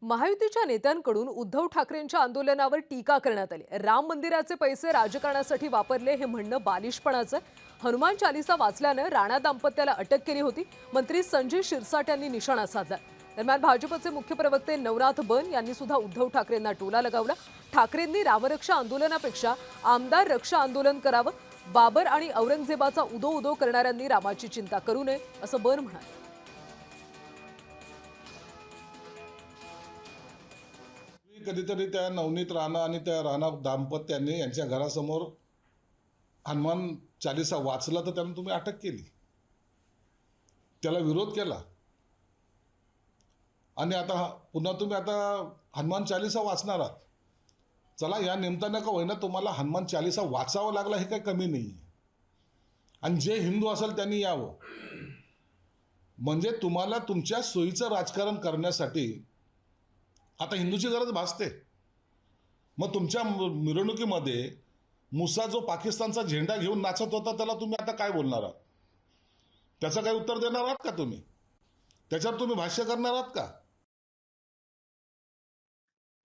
महायुतीच्या नेत्यांकडून उद्धव ठाकरेंच्या आंदोलनावर टीका करण्यात आली। राम मंदिराचे पैसे राजकारणासाठी वापरले हे म्हणणं बालिशपणाचं आहे। हनुमान चालीसा वाचल्यानं राणा दाम्पत्याला अटक केली होती। मंत्री संजय शिरसाट यांनी निशाणा साधला। दरम्यान भाजपचे मुख्य प्रवक्ते नवनाथ बन यांनी सुद्धा उद्धव ठाकरेंना टोला लगावला। ठाकरेंनी रामरक्षा आंदोलनापेक्षा आमदार रक्षा आंदोलन करावं। बाबर आणि औरंगजेबाचा उदो उदो करणाऱ्यांनी रामाची चिंता करू नये असं बन म्हणाले। कधीतरी त्या नवनीत राणा आणि त्या राणा दाम्पत्याने यांच्या घरासमोर हनुमान चालीसा वाचला तर त्यांना तुम्ही अटक केली, त्याला विरोध केला आणि आता पुन्हा तुम्ही आता हनुमान चालीसा वाचणार आहात। चला, या निमित्तानं का होईना तुम्हाला हनुमान चालीसा वाचावं लागला हे काही कमी नाही आहे। आणि जे हिंदू असेल त्यांनी यावं, म्हणजे तुम्हाला तुमच्या सोयीचं राजकारण करण्यासाठी आता हिंदूची गरज भासते। मग तुमच्या मिरवणुकीमध्ये मुसा जो पाकिस्तानचा झेंडा घेऊन नाचत होता त्याला तुम्ही आता काय बोलणार आहात? त्याचं काय उत्तर देणार आहात का तुम्ही? त्याच्यावर तुम्ही भाष्य करणार आहात का?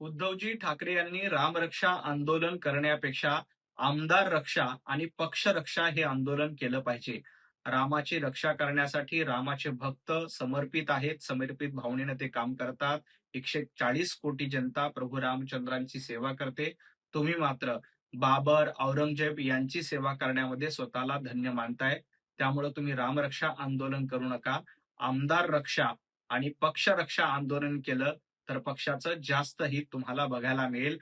उद्धवजी ठाकरे यांनी रामरक्षा आंदोलन करण्यापेक्षा आमदार रक्षा आणि पक्ष रक्षा हे आंदोलन केलं पाहिजे। रामाची रक्षा करण्यासाठी रामाचे भक्त समर्पित आहेत, समर्पित भावनेने ते काम करतात। 140 कोटी जनता प्रभू रामचंद्रांची सेवा करते। तुम्ही मात्र बाबर, औरंगजेब यांची सेवा करण्यामध्ये स्वतःला धन्य मानताय। त्यामुळे तुम्ही रामरक्षा आंदोलन करू नका। आमदार रक्षा आणि पक्ष रक्षा आंदोलन केलं तर पक्षाचं जास्त हित तुम्हाला बघायला मिळेल।